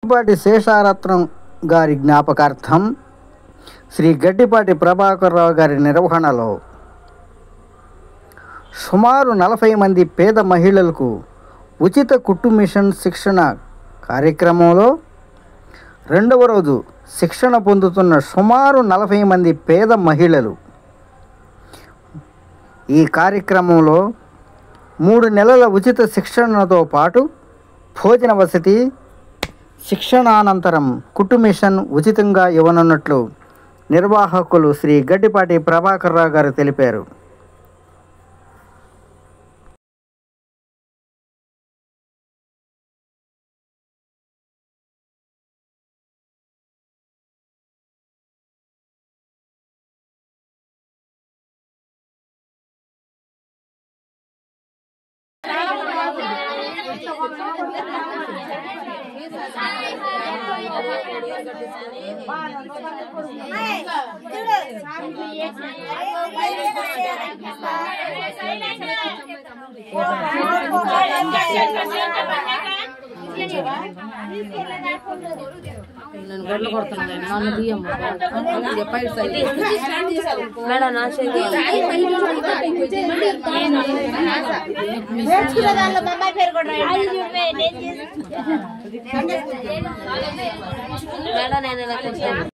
గడ్డిపాటి శేషారత్నం గారి జ్ఞాపకార్థం శ్రీ గడ్డిపాటి ప్రభాకర్రావు గారి నిర్వహణలో సుమారు 40 మంది పేద మహిళలకు ఉచిత కుట్టు మిషన్ శిక్షణ కార్యక్రమంలో రెండవ రోజు శిక్షణ పొందుతున్న సుమారు 40 మంది పేద మహిళలు ఈ కార్యక్రమంలో 3 నెలల ఉచిత శిక్షణతో పాటు భోజన వసతి, శిక్షణానంతరం కుట్టు మిషన్ ఉచితంగా ఇవ్వనున్నట్లు నిర్వాహకులు శ్రీ గడ్డిపాటి ప్రభాకర్రావు గారు తెలిపారు. మేడం